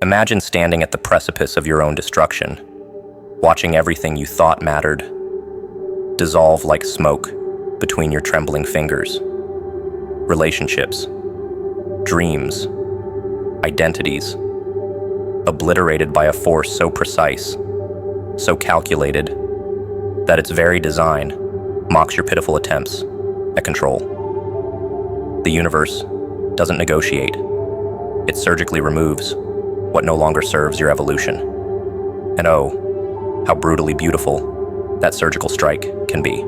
Imagine standing at the precipice of your own destruction, watching everything you thought mattered dissolve like smoke between your trembling fingers. Relationships, dreams, identities, obliterated by a force so precise, so calculated, that its very design mocks your pitiful attempts at control. The universe doesn't negotiate. It surgically removes what no longer serves your evolution. And oh, how brutally beautiful that surgical strike can be.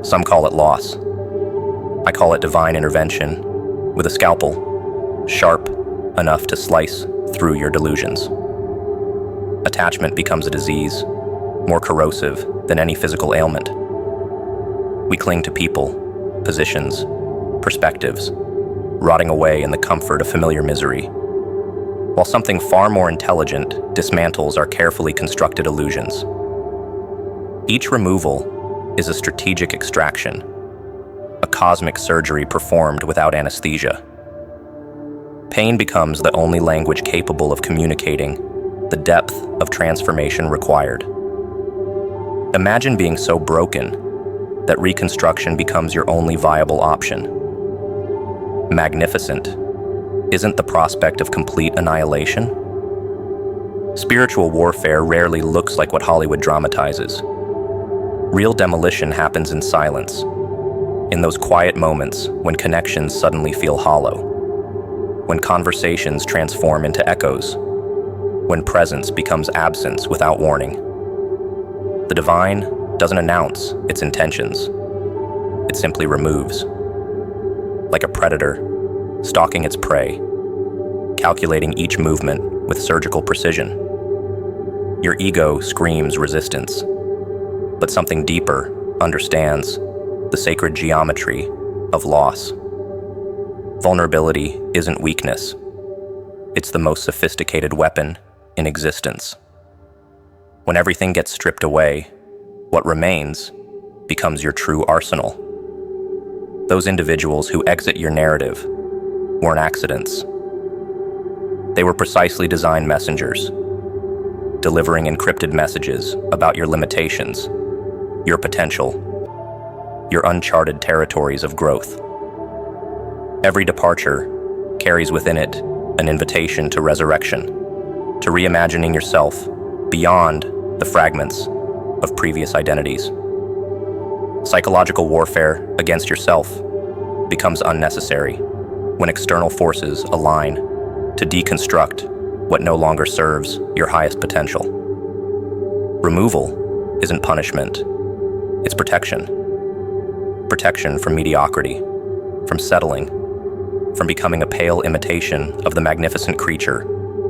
Some call it loss. I call it divine intervention with a scalpel, sharp enough to slice through your delusions. Attachment becomes a disease, more corrosive than any physical ailment. We cling to people, positions, perspectives, rotting away in the comfort of familiar misery, while something far more intelligent dismantles our carefully constructed illusions. Each removal is a strategic extraction, a cosmic surgery performed without anesthesia. Pain becomes the only language capable of communicating the depth of transformation required. Imagine being so broken that reconstruction becomes your only viable option. Magnificent isn't the prospect of complete annihilation? Spiritual warfare rarely looks like what Hollywood dramatizes. Real demolition happens in silence, in those quiet moments when connections suddenly feel hollow, when conversations transform into echoes, when presence becomes absence without warning. The divine doesn't announce its intentions. It simply removes. Like a predator, stalking its prey, calculating each movement with surgical precision. Your ego screams resistance, but something deeper understands the sacred geometry of loss. Vulnerability isn't weakness. It's the most sophisticated weapon in existence. When everything gets stripped away, what remains becomes your true arsenal. Those individuals who exit your narrative weren't accidents. They were precisely designed messengers, delivering encrypted messages about your limitations, your potential, your uncharted territories of growth. Every departure carries within it an invitation to resurrection, to reimagining yourself beyond the fragments of previous identities. Psychological warfare against yourself becomes unnecessary when external forces align to deconstruct what no longer serves your highest potential. Removal isn't punishment, it's protection. Protection from mediocrity, from settling, from becoming a pale imitation of the magnificent creature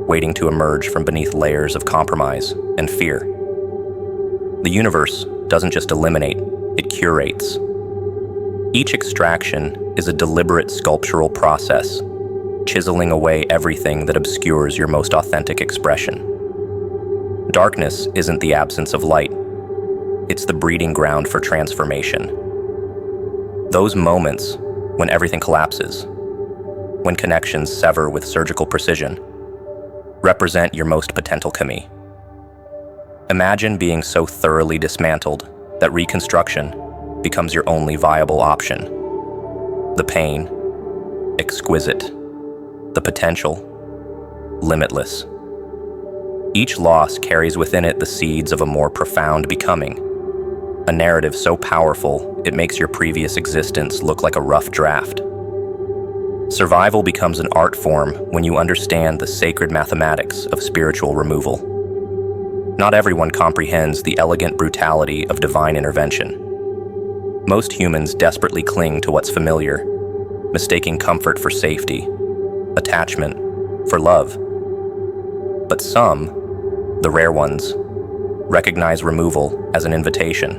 waiting to emerge from beneath layers of compromise and fear. The universe doesn't just eliminate, it curates. Each extraction is a deliberate sculptural process, chiseling away everything that obscures your most authentic expression. Darkness isn't the absence of light, it's the breeding ground for transformation. Those moments when everything collapses, when connections sever with surgical precision, represent your most potential Kami. Imagine being so thoroughly dismantled that reconstruction becomes your only viable option. The pain, exquisite. The potential, limitless. Each loss carries within it the seeds of a more profound becoming, a narrative so powerful it makes your previous existence look like a rough draft. Survival becomes an art form when you understand the sacred mathematics of spiritual removal. Not everyone comprehends the elegant brutality of divine intervention. Most humans desperately cling to what's familiar, mistaking comfort for safety, attachment for love. But some, the rare ones, recognize removal as an invitation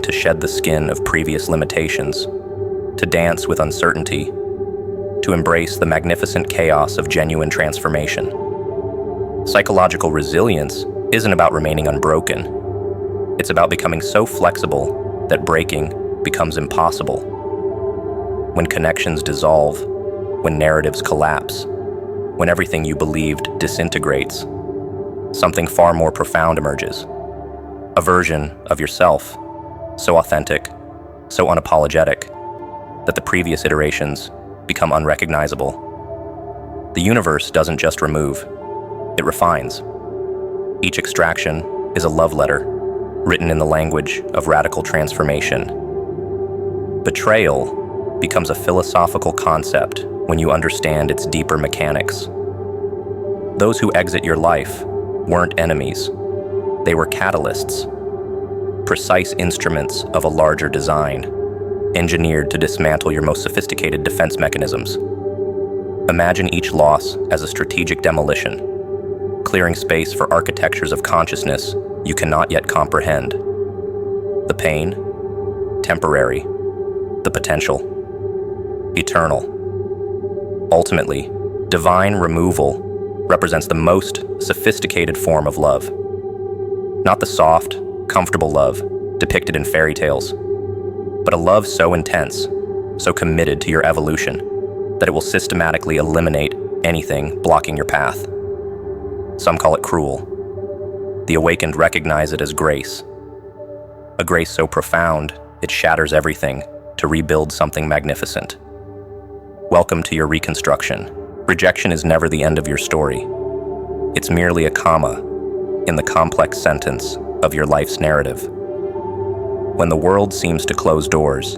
to shed the skin of previous limitations, to dance with uncertainty, to embrace the magnificent chaos of genuine transformation. Psychological resilience isn't about remaining unbroken. It's about becoming so flexible that breaking becomes impossible. When connections dissolve, when narratives collapse, When everything you believed disintegrates, something far more profound emerges. A version of yourself, so authentic, so unapologetic, that the previous iterations become unrecognizable. The universe doesn't just remove, it refines. Each extraction is a love letter, written in the language of radical transformation. Betrayal becomes a philosophical concept when you understand its deeper mechanics. Those who exit your life weren't enemies. They were catalysts, precise instruments of a larger design, engineered to dismantle your most sophisticated defense mechanisms. Imagine each loss as a strategic demolition, clearing space for architectures of consciousness you cannot yet comprehend. The pain, temporary. The potential, eternal. Ultimately, divine removal represents the most sophisticated form of love. Not the soft, comfortable love depicted in fairy tales, but a love so intense, so committed to your evolution, that it will systematically eliminate anything blocking your path. Some call it cruel. The awakened recognize it as grace. A grace so profound, it shatters everything to rebuild something magnificent. Welcome to your reconstruction. Rejection is never the end of your story. It's merely a comma in the complex sentence of your life's narrative. When the world seems to close doors,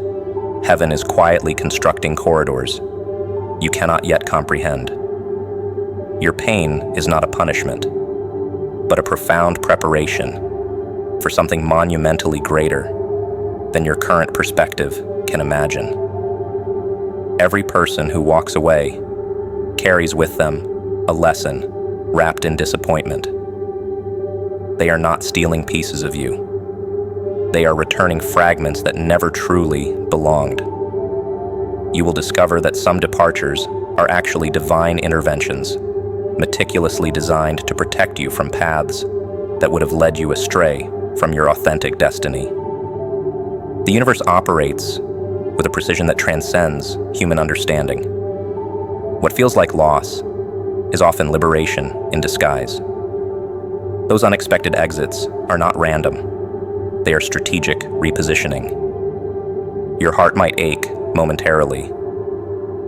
heaven is quietly constructing corridors you cannot yet comprehend. Your pain is not a punishment, but a profound preparation for something monumentally greater than your current perspective can imagine. Every person who walks away carries with them a lesson wrapped in disappointment. They are not stealing pieces of you. They are returning fragments that never truly belonged. You will discover that some departures are actually divine interventions, meticulously designed to protect you from paths that would have led you astray from your authentic destiny. The universe operates with a precision that transcends human understanding. What feels like loss is often liberation in disguise. Those unexpected exits are not random. They are strategic repositioning. Your heart might ache momentarily,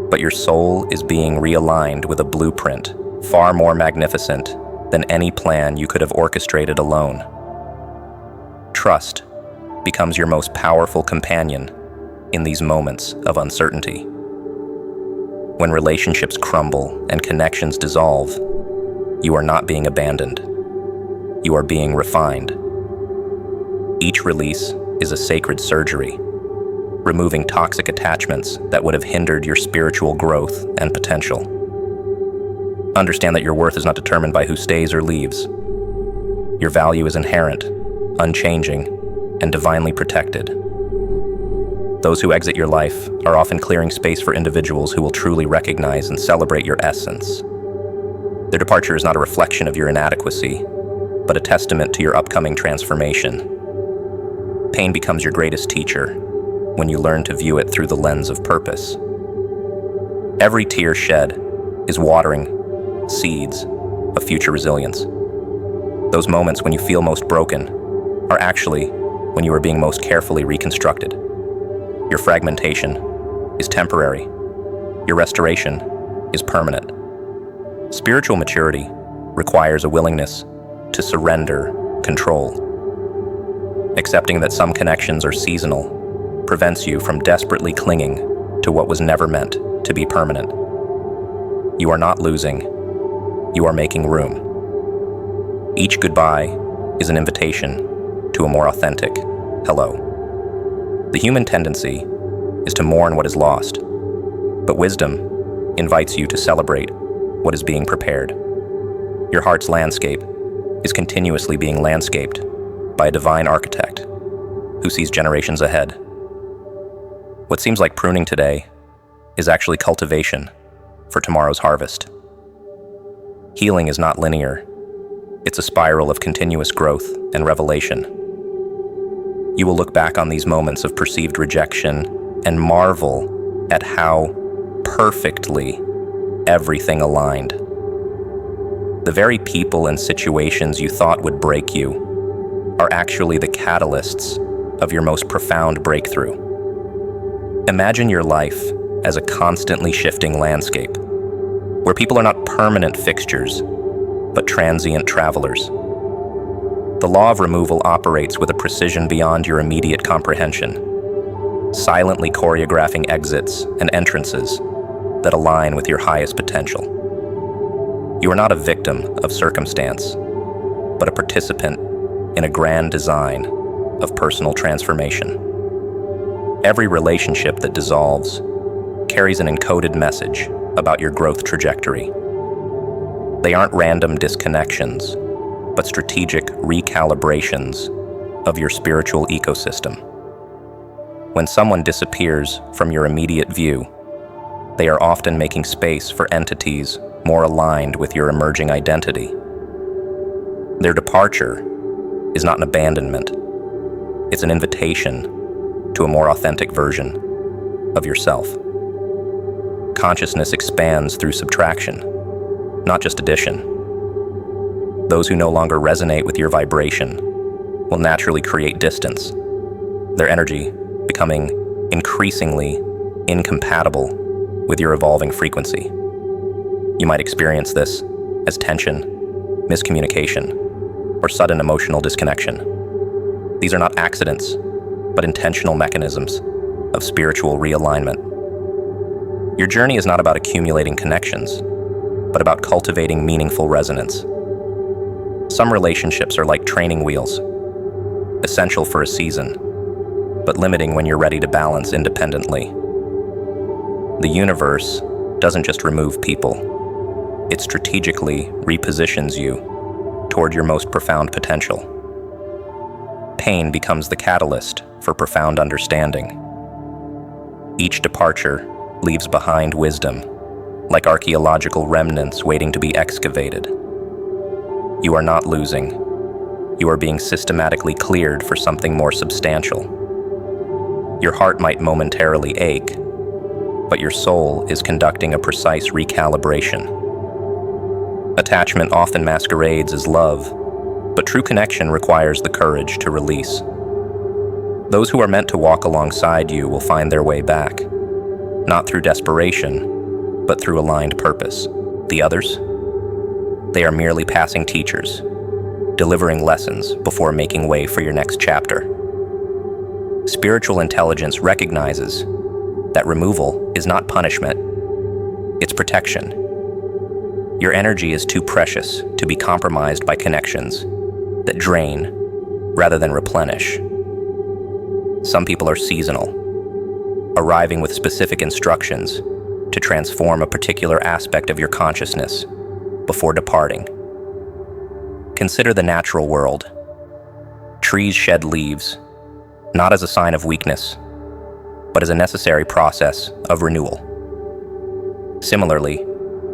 but your soul is being realigned with a blueprint far more magnificent than any plan you could have orchestrated alone. Trust becomes your most powerful companion in these moments of uncertainty. When relationships crumble and connections dissolve, you are not being abandoned. You are being refined. Each release is a sacred surgery, removing toxic attachments that would have hindered your spiritual growth and potential. Understand that your worth is not determined by who stays or leaves. Your value is inherent, unchanging, and divinely protected. Those who exit your life are often clearing space for individuals who will truly recognize and celebrate your essence. Their departure is not a reflection of your inadequacy, but a testament to your upcoming transformation. Pain becomes your greatest teacher when you learn to view it through the lens of purpose. Every tear shed is watering seeds of future resilience. Those moments when you feel most broken are actually when you are being most carefully reconstructed. Your fragmentation is temporary. Your restoration is permanent. Spiritual maturity requires a willingness to surrender control. Accepting that some connections are seasonal prevents you from desperately clinging to what was never meant to be permanent. You are not losing, you are making room. Each goodbye is an invitation to a more authentic hello. The human tendency is to mourn what is lost, but wisdom invites you to celebrate what is being prepared. Your heart's landscape is continuously being landscaped by a divine architect who sees generations ahead. What seems like pruning today is actually cultivation for tomorrow's harvest. Healing is not linear. It's a spiral of continuous growth and revelation. You will look back on these moments of perceived rejection and marvel at how perfectly everything aligned. The very people and situations you thought would break you are actually the catalysts of your most profound breakthrough. Imagine your life as a constantly shifting landscape, where people are not permanent fixtures, but transient travelers. The law of removal operates with a precision beyond your immediate comprehension, silently choreographing exits and entrances that align with your highest potential. You are not a victim of circumstance, but a participant in a grand design of personal transformation. Every relationship that dissolves carries an encoded message about your growth trajectory. They aren't random disconnections, but strategic recalibrations of your spiritual ecosystem. When someone disappears from your immediate view, they are often making space for entities more aligned with your emerging identity. Their departure is not an abandonment. It's an invitation to a more authentic version of yourself. Consciousness expands through subtraction, not just addition. Those who no longer resonate with your vibration will naturally create distance, their energy becoming increasingly incompatible with your evolving frequency. You might experience this as tension, miscommunication, or sudden emotional disconnection. These are not accidents, but intentional mechanisms of spiritual realignment. Your journey is not about accumulating connections, but about cultivating meaningful resonance. Some relationships are like training wheels, essential for a season, but limiting when you're ready to balance independently. The universe doesn't just remove people. It strategically repositions you toward your most profound potential. Pain becomes the catalyst for profound understanding. Each departure leaves behind wisdom, like archaeological remnants waiting to be excavated. You are not losing. You are being systematically cleared for something more substantial. Your heart might momentarily ache, but your soul is conducting a precise recalibration. Attachment often masquerades as love, but true connection requires the courage to release. Those who are meant to walk alongside you will find their way back, not through desperation, but through aligned purpose. The others? They are merely passing teachers, delivering lessons before making way for your next chapter. Spiritual intelligence recognizes that removal is not punishment, it's protection. Your energy is too precious to be compromised by connections that drain rather than replenish. Some people are seasonal, arriving with specific instructions to transform a particular aspect of your consciousness before departing. Consider the natural world. Trees shed leaves, not as a sign of weakness, but as a necessary process of renewal. Similarly,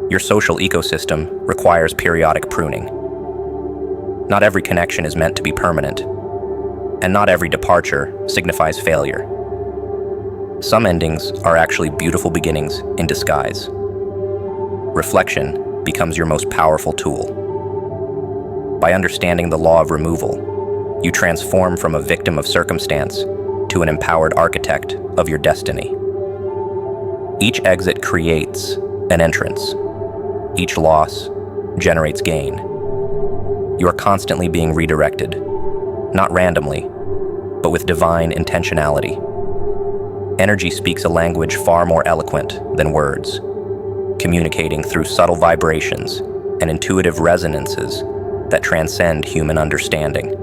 your social ecosystem requires periodic pruning. Not every connection is meant to be permanent, and not every departure signifies failure. Some endings are actually beautiful beginnings in disguise. Reflection becomes your most powerful tool. By understanding the law of removal, you transform from a victim of circumstance to an empowered architect of your destiny. Each exit creates an entrance. Each loss generates gain. You are constantly being redirected, not randomly, but with divine intentionality. Energy speaks a language far more eloquent than words, communicating through subtle vibrations and intuitive resonances that transcend human understanding.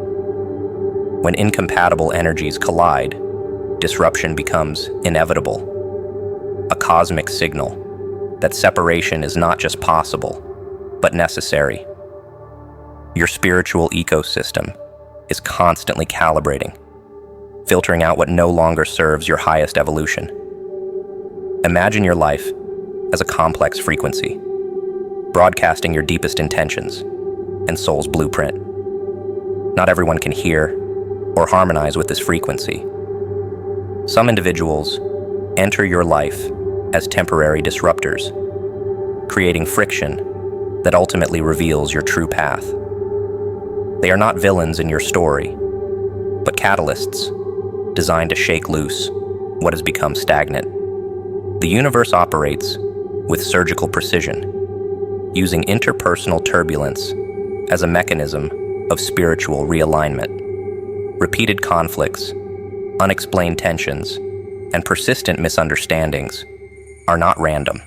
When incompatible energies collide, disruption becomes inevitable, a cosmic signal that separation is not just possible, but necessary. Your spiritual ecosystem is constantly calibrating, filtering out what no longer serves your highest evolution. Imagine your life as a complex frequency, broadcasting your deepest intentions and soul's blueprint. Not everyone can hear or harmonize with this frequency. Some individuals enter your life as temporary disruptors, creating friction that ultimately reveals your true path. They are not villains in your story, but catalysts designed to shake loose what has become stagnant. The universe operates with surgical precision, using interpersonal turbulence as a mechanism of spiritual realignment. Repeated conflicts, unexplained tensions, and persistent misunderstandings are not random.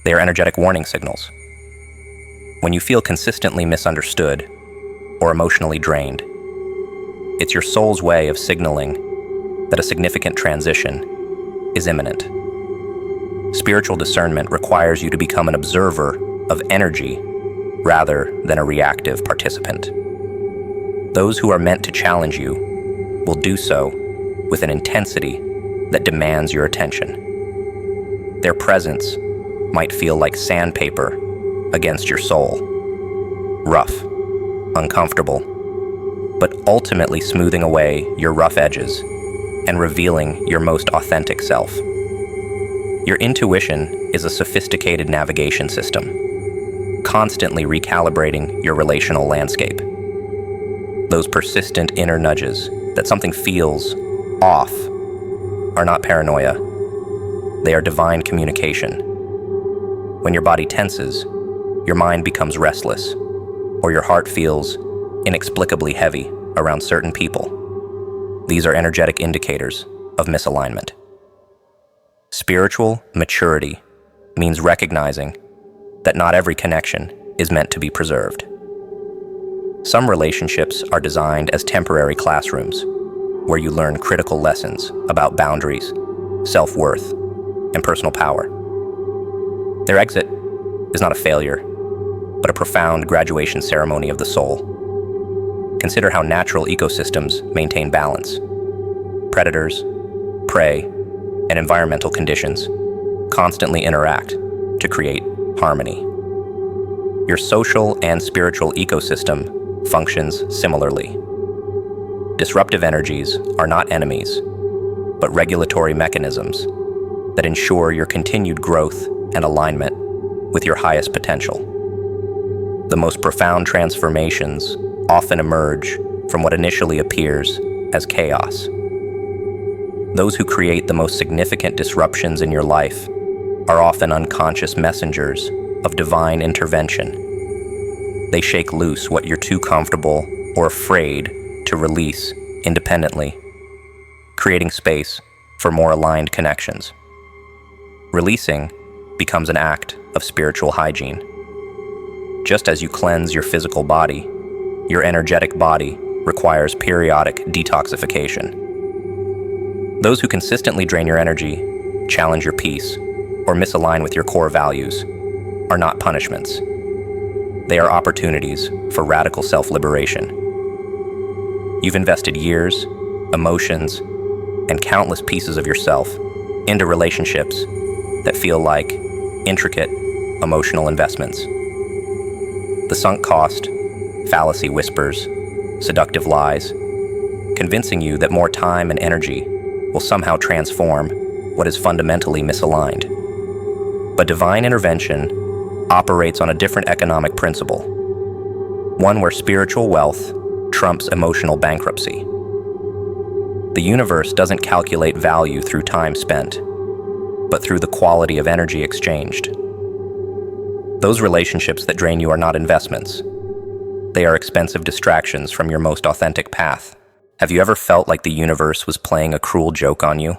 They are energetic warning signals. When you feel consistently misunderstood or emotionally drained, it's your soul's way of signaling that a significant transition is imminent. Spiritual discernment requires you to become an observer of energy rather than a reactive participant. Those who are meant to challenge you will do so with an intensity that demands your attention. Their presence might feel like sandpaper against your soul, rough, uncomfortable, but ultimately smoothing away your rough edges and revealing your most authentic self. Your intuition is a sophisticated navigation system, constantly recalibrating your relational landscape. Those persistent inner nudges that something feels off are not paranoia. They are divine communication. When your body tenses, your mind becomes restless, or your heart feels inexplicably heavy around certain people. These are energetic indicators of misalignment. Spiritual maturity means recognizing that not every connection is meant to be preserved. Some relationships are designed as temporary classrooms where you learn critical lessons about boundaries, self-worth, and personal power. Their exit is not a failure, but a profound graduation ceremony of the soul. Consider how natural ecosystems maintain balance. Predators, prey, and environmental conditions constantly interact to create harmony. Your social and spiritual ecosystem functions similarly. Disruptive energies are not enemies, but regulatory mechanisms that ensure your continued growth and alignment with your highest potential. The most profound transformations often emerge from what initially appears as chaos. Those who create the most significant disruptions in your life are often unconscious messengers of divine intervention. They shake loose what you're too comfortable or afraid to release independently, creating space for more aligned connections. Releasing becomes an act of spiritual hygiene. Just as you cleanse your physical body, your energetic body requires periodic detoxification. Those who consistently drain your energy, challenge your peace, or misalign with your core values are not punishments. They are opportunities for radical self-liberation. You've invested years, emotions, and countless pieces of yourself into relationships that feel like intricate emotional investments. The sunk cost, fallacy whispers, seductive lies, convincing you that more time and energy will somehow transform what is fundamentally misaligned. But divine intervention operates on a different economic principle, one where spiritual wealth trumps emotional bankruptcy. The universe doesn't calculate value through time spent, but through the quality of energy exchanged. Those relationships that drain you are not investments. They are expensive distractions from your most authentic path. Have you ever felt like the universe was playing a cruel joke on you?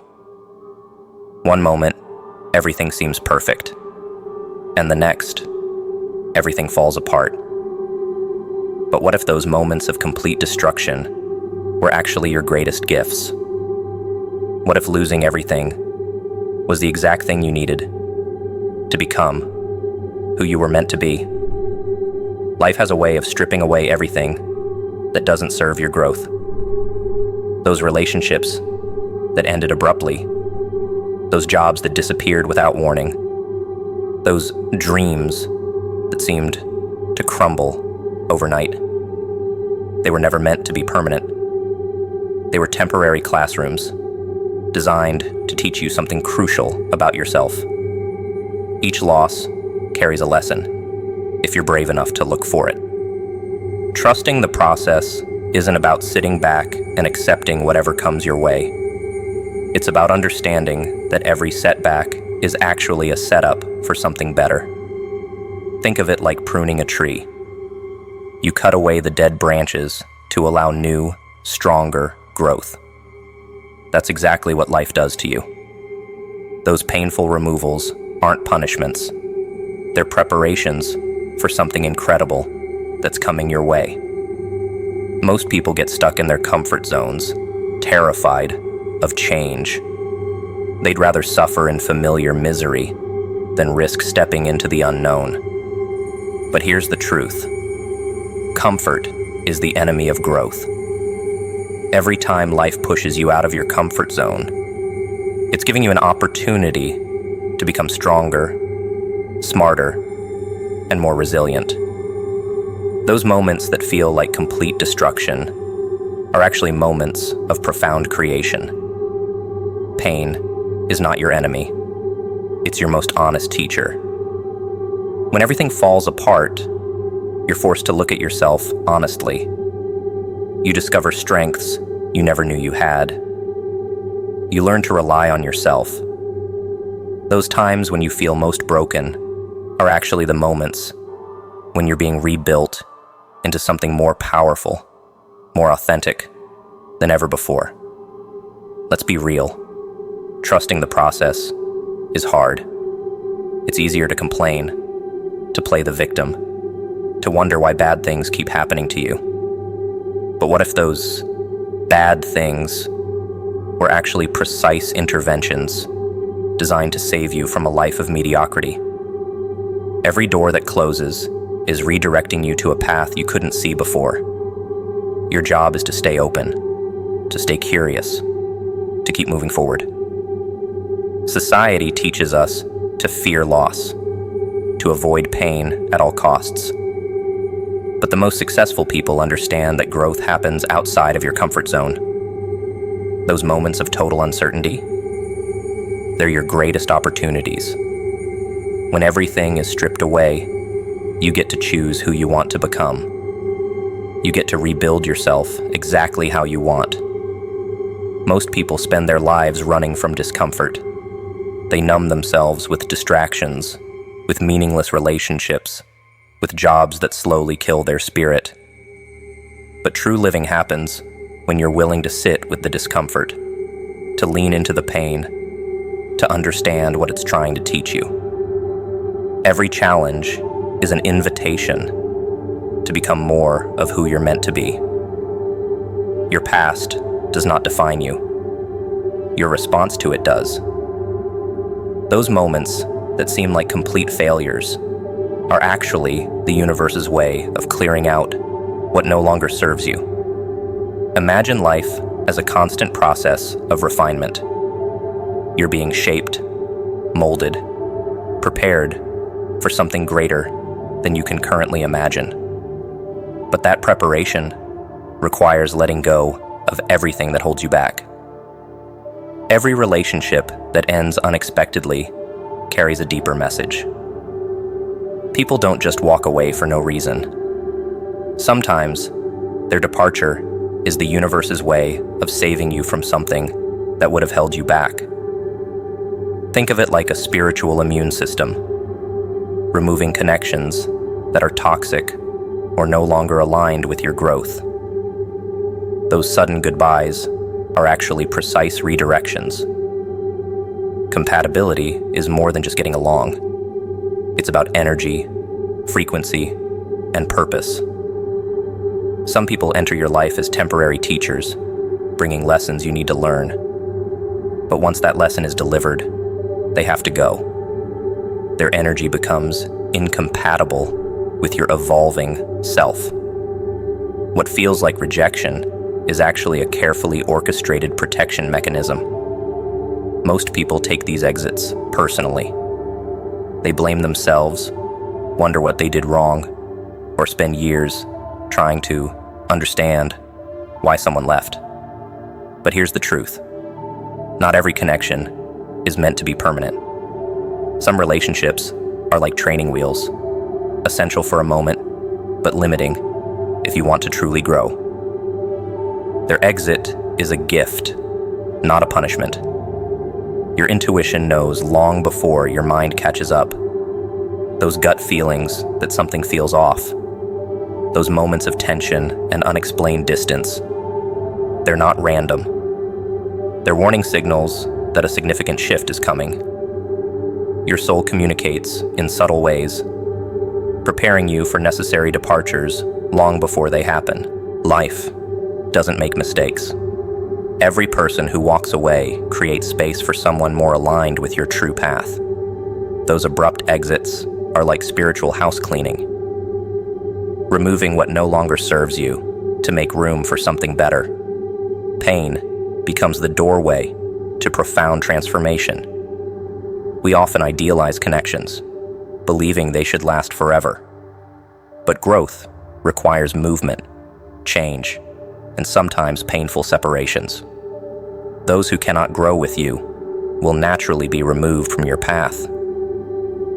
One moment, everything seems perfect, and the next, everything falls apart. But what if those moments of complete destruction were actually your greatest gifts? What if losing everything was the exact thing you needed to become who you were meant to be? Life has a way of stripping away everything that doesn't serve your growth. Those relationships that ended abruptly, those jobs that disappeared without warning, those dreams that seemed to crumble overnight. They were never meant to be permanent. They were temporary classrooms designed to teach you something crucial about yourself. Each loss carries a lesson, if you're brave enough to look for it. Trusting the process isn't about sitting back and accepting whatever comes your way. It's about understanding that every setback is actually a setup for something better. Think of it like pruning a tree. You cut away the dead branches to allow new, stronger growth. That's exactly what life does to you. Those painful removals aren't punishments. They're preparations for something incredible that's coming your way. Most people get stuck in their comfort zones, terrified of change. They'd rather suffer in familiar misery than risk stepping into the unknown. But here's the truth. Comfort is the enemy of growth. Every time life pushes you out of your comfort zone, it's giving you an opportunity to become stronger, smarter, and more resilient. Those moments that feel like complete destruction are actually moments of profound creation. Pain is not your enemy. It's your most honest teacher. When everything falls apart, you're forced to look at yourself honestly. You discover strengths you never knew you had. You learn to rely on yourself. Those times when you feel most broken are actually the moments when you're being rebuilt into something more powerful, more authentic than ever before. Let's be real. Trusting the process is hard. It's easier to complain, to play the victim, to wonder why bad things keep happening to you. But what if those bad things were actually precise interventions designed to save you from a life of mediocrity? Every door that closes is redirecting you to a path you couldn't see before. Your job is to stay open, to stay curious, to keep moving forward. Society teaches us to fear loss, to avoid pain at all costs. But the most successful people understand that growth happens outside of your comfort zone. Those moments of total uncertainty, they're your greatest opportunities. When everything is stripped away, you get to choose who you want to become. You get to rebuild yourself exactly how you want. Most people spend their lives running from discomfort. They numb themselves with distractions, with meaningless relationships, with jobs that slowly kill their spirit. But true living happens when you're willing to sit with the discomfort, to lean into the pain, to understand what it's trying to teach you. Every challenge is an invitation to become more of who you're meant to be. Your past does not define you. Your response to it does. Those moments that seem like complete failures are actually the universe's way of clearing out what no longer serves you. Imagine life as a constant process of refinement. You're being shaped, molded, prepared for something greater than you can currently imagine. But that preparation requires letting go of everything that holds you back. Every relationship that ends unexpectedly carries a deeper message. People don't just walk away for no reason. Sometimes their departure is the universe's way of saving you from something that would have held you back. Think of it like a spiritual immune system, removing connections that are toxic or no longer aligned with your growth. Those sudden goodbyes are actually precise redirections. Compatibility is more than just getting along. It's about energy, frequency, and purpose. Some people enter your life as temporary teachers, bringing lessons you need to learn. But once that lesson is delivered, they have to go. Their energy becomes incompatible with your evolving self. What feels like rejection is actually a carefully orchestrated protection mechanism. Most people take these exits personally. They blame themselves, wonder what they did wrong, or spend years trying to understand why someone left. But here's the truth. Not every connection is meant to be permanent. Some relationships are like training wheels. essential for a moment, but limiting if you want to truly grow. Their exit is a gift, not a punishment. Your intuition knows long before your mind catches up. Those gut feelings that something feels off, those moments of tension and unexplained distance, they're not random. They're warning signals that a significant shift is coming. Your soul communicates in subtle ways, preparing you for necessary departures long before they happen. Life doesn't make mistakes. Every person who walks away creates space for someone more aligned with your true path. Those abrupt exits are like spiritual house cleaning, removing what no longer serves you to make room for something better. Pain becomes the doorway to profound transformation. We often idealize connections, believing they should last forever. But growth requires movement, change, and sometimes painful separations. Those who cannot grow with you will naturally be removed from your path.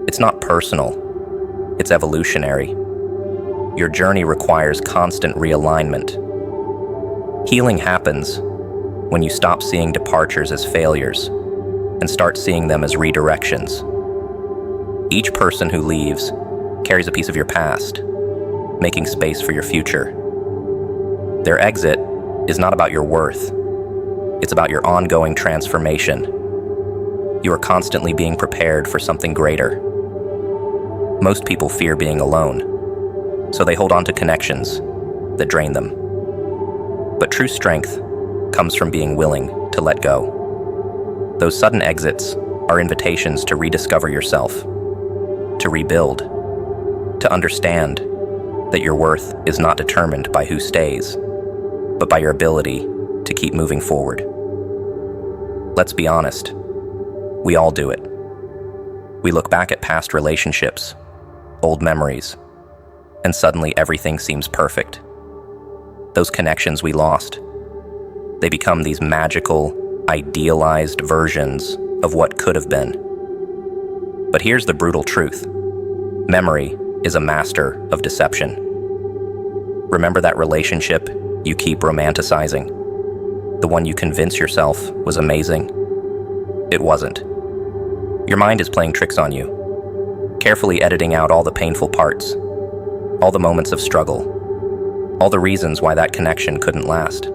It's not personal, it's evolutionary. Your journey requires constant realignment. Healing happens when you stop seeing departures as failures and start seeing them as redirections. Each person who leaves carries a piece of your past, making space for your future. Their exit is not about your worth. It's about your ongoing transformation. You are constantly being prepared for something greater. Most people fear being alone, so they hold on to connections that drain them. But true strength comes from being willing to let go. Those sudden exits are invitations to rediscover yourself, to rebuild, to understand that your worth is not determined by who stays, but by your ability to keep moving forward. Let's be honest, we all do it. We look back at past relationships, old memories, and suddenly everything seems perfect. Those connections we lost, they become these magical, idealized versions of what could have been. But here's the brutal truth. Memory is a master of deception. Remember that relationship you keep romanticizing? The one you convince yourself was amazing? It wasn't. Your mind is playing tricks on you, carefully editing out all the painful parts, all the moments of struggle, all the reasons why that connection couldn't last.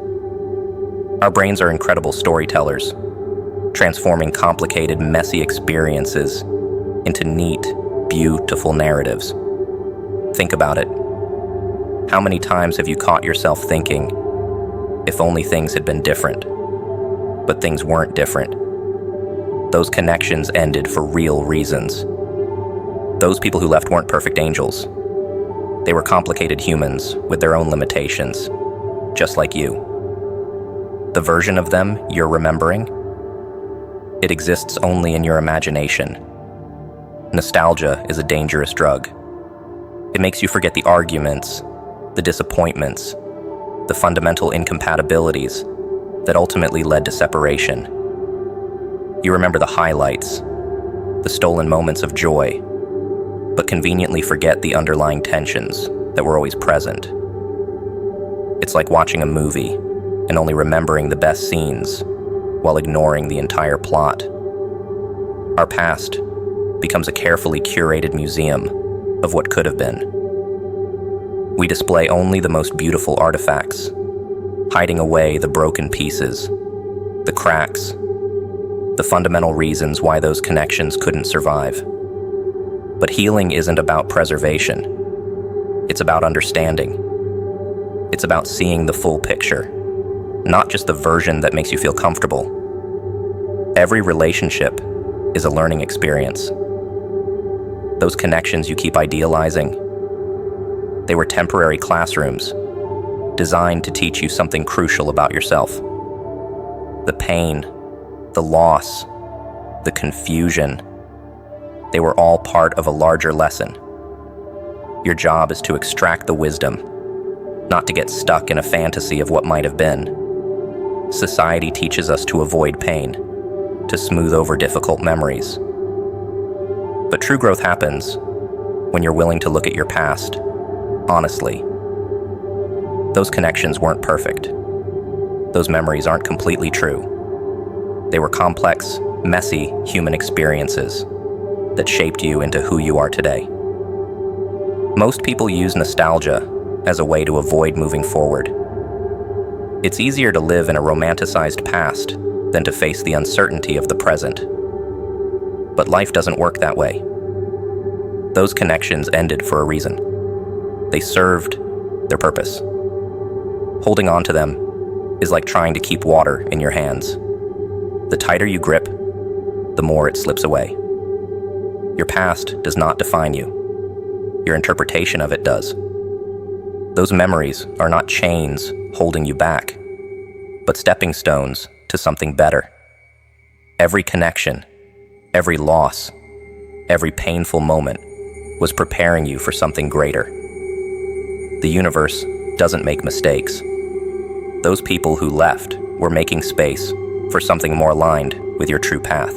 Our brains are incredible storytellers, transforming complicated, messy experiences into neat, beautiful narratives. Think about it. How many times have you caught yourself thinking, if only things had been different? But things weren't different. Those connections ended for real reasons. Those people who left weren't perfect angels. They were complicated humans with their own limitations, just like you. The version of them you're remembering, it exists only in your imagination. Nostalgia is a dangerous drug. It makes you forget the arguments, the disappointments, the fundamental incompatibilities that ultimately led to separation. You remember the highlights, the stolen moments of joy, but conveniently forget the underlying tensions that were always present. It's like watching a movie and only remembering the best scenes while ignoring the entire plot. Our past becomes a carefully curated museum of what could have been. We display only the most beautiful artifacts, hiding away the broken pieces, the cracks, the fundamental reasons why those connections couldn't survive. But healing isn't about preservation. It's about understanding. It's about seeing the full picture, not just the version that makes you feel comfortable. Every relationship is a learning experience. Those connections you keep idealizing, they were temporary classrooms designed to teach you something crucial about yourself. The pain, the loss, the confusion, they were all part of a larger lesson. Your job is to extract the wisdom, not to get stuck in a fantasy of what might have been. Society teaches us to avoid pain, to smooth over difficult memories. But true growth happens when you're willing to look at your past, honestly. Those connections weren't perfect. Those memories aren't completely true. They were complex, messy human experiences that shaped you into who you are today. Most people use nostalgia as a way to avoid moving forward. It's easier to live in a romanticized past than to face the uncertainty of the present. But life doesn't work that way. Those connections ended for a reason. They served their purpose. Holding on to them is like trying to keep water in your hands. The tighter you grip, the more it slips away. Your past does not define you. Your interpretation of it does. Those memories are not chains holding you back, but stepping stones to something better. Every connection, every loss, every painful moment was preparing you for something greater. The universe doesn't make mistakes. Those people who left were making space for something more aligned with your true path.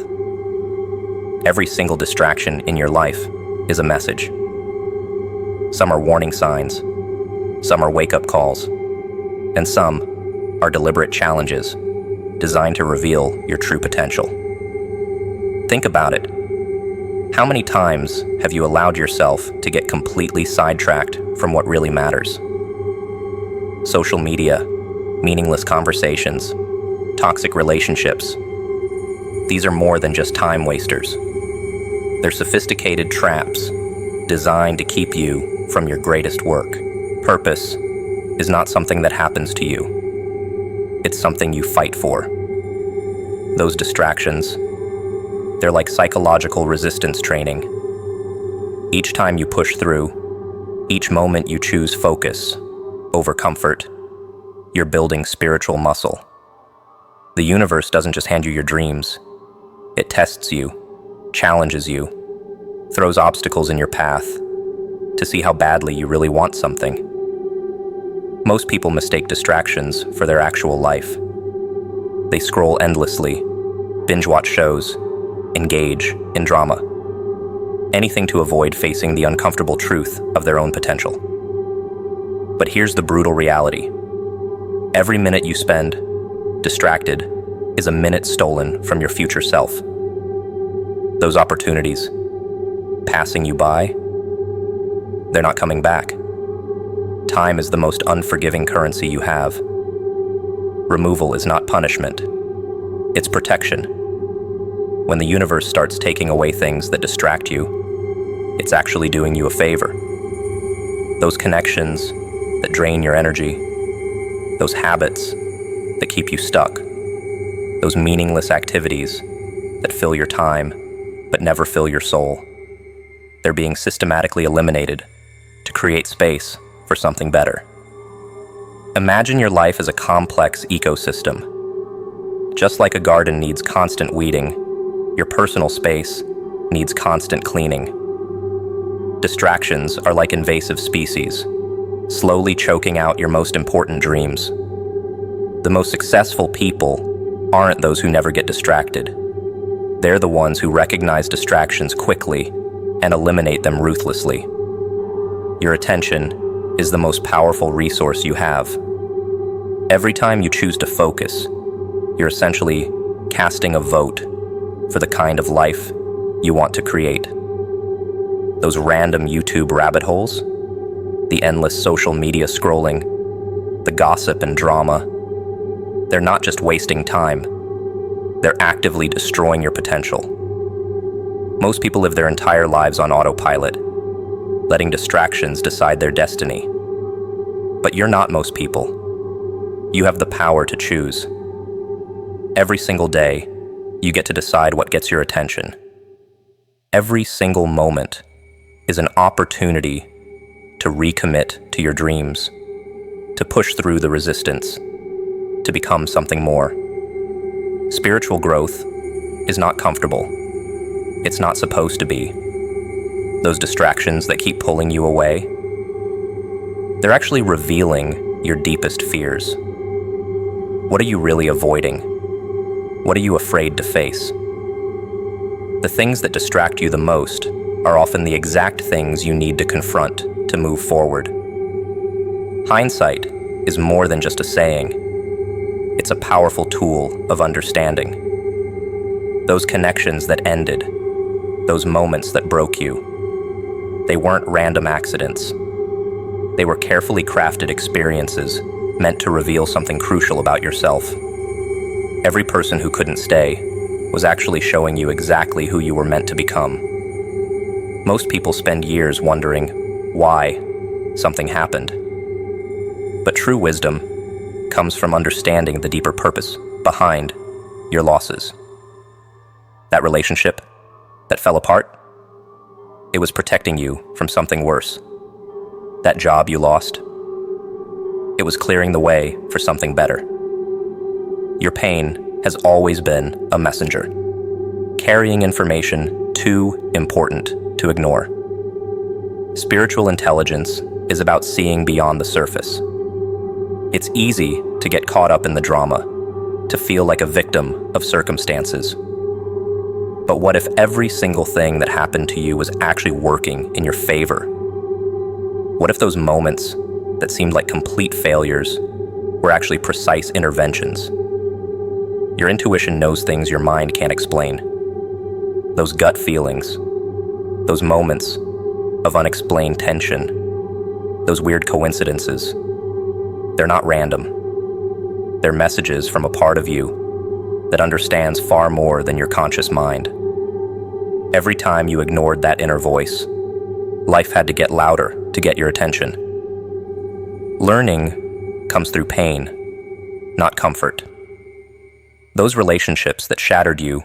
Every single distraction in your life is a message. Some are warning signs, some are wake-up calls, and some are deliberate challenges designed to reveal your true potential. Think about it. How many times have you allowed yourself to get completely sidetracked from what really matters? Social media, meaningless conversations, toxic relationships. These are more than just time wasters. They're sophisticated traps designed to keep you from your greatest work. Purpose is not something that happens to you. It's something you fight for. Those distractions, they're like psychological resistance training. Each time you push through, each moment you choose focus over comfort, you're building spiritual muscle. The universe doesn't just hand you your dreams. It tests you, challenges you, throws obstacles in your path to see how badly you really want something. Most people mistake distractions for their actual life. They scroll endlessly, binge-watch shows, engage in drama. Anything to avoid facing the uncomfortable truth of their own potential. But here's the brutal reality. Every minute you spend distracted is a minute stolen from your future self. Those opportunities passing you by, they're not coming back. Time is the most unforgiving currency you have. Removal is not punishment. It's protection. When the universe starts taking away things that distract you, it's actually doing you a favor. Those connections that drain your energy, those habits that keep you stuck, those meaningless activities that fill your time but never fill your soul. They're being systematically eliminated to create space for something better. Imagine your life as a complex ecosystem. Just like a garden needs constant weeding, your personal space needs constant cleaning. Distractions are like invasive species, slowly choking out your most important dreams. The most successful people aren't those who never get distracted. They're the ones who recognize distractions quickly and eliminate them ruthlessly. Your attention is the most powerful resource you have. Every time you choose to focus, you're essentially casting a vote for the kind of life you want to create. Those random YouTube rabbit holes, the endless social media scrolling, the gossip and drama, they're not just wasting time. They're actively destroying your potential. Most people live their entire lives on autopilot, letting distractions decide their destiny. But you're not most people. You have the power to choose. Every single day, you get to decide what gets your attention. Every single moment is an opportunity to recommit to your dreams, to push through the resistance, to become something more. Spiritual growth is not comfortable. It's not supposed to be. Those distractions that keep pulling you away, they're actually revealing your deepest fears. What are you really avoiding? What are you afraid to face? The things that distract you the most are often the exact things you need to confront to move forward. Hindsight is more than just a saying. It's a powerful tool of understanding. Those connections that ended, those moments that broke you, they weren't random accidents. They were carefully crafted experiences meant to reveal something crucial about yourself. Every person who couldn't stay was actually showing you exactly who you were meant to become. Most people spend years wondering why something happened. But true wisdom comes from understanding the deeper purpose behind your losses. That relationship that fell apart, it was protecting you from something worse. That job you lost, it was clearing the way for something better. Your pain has always been a messenger, carrying information too important to ignore. Spiritual intelligence is about seeing beyond the surface. It's easy to get caught up in the drama, to feel like a victim of circumstances. But what if every single thing that happened to you was actually working in your favor? What if those moments that seemed like complete failures were actually precise interventions? Your intuition knows things your mind can't explain. Those gut feelings, those moments of unexplained tension, those weird coincidences, they're not random. They're messages from a part of you that understands far more than your conscious mind. Every time you ignored that inner voice, life had to get louder to get your attention. Learning comes through pain, not comfort. Those relationships that shattered you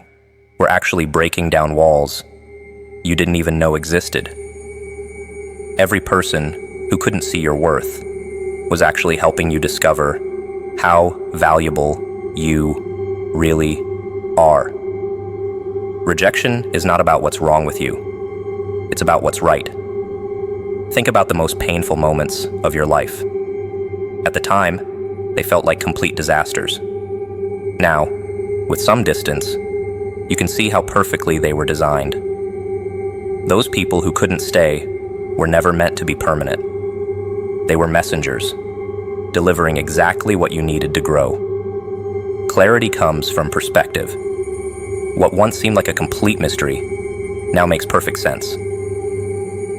were actually breaking down walls you didn't even know existed. Every person who couldn't see your worth was actually helping you discover how valuable you really are. Rejection is not about what's wrong with you. It's about what's right. Think about the most painful moments of your life. At the time, they felt like complete disasters. Now, with some distance, you can see how perfectly they were designed. Those people who couldn't stay were never meant to be permanent. They were messengers, delivering exactly what you needed to grow. Clarity comes from perspective. What once seemed like a complete mystery now makes perfect sense.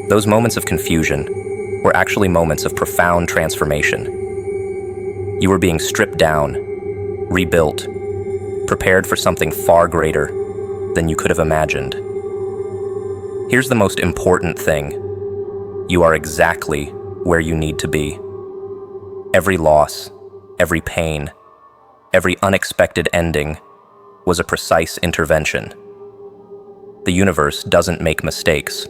Those moments of confusion were actually moments of profound transformation. You were being stripped down, rebuilt, prepared for something far greater than you could have imagined. Here's the most important thing. You are exactly where you need to be. Every loss, every pain, every unexpected ending was a precise intervention. The universe doesn't make mistakes.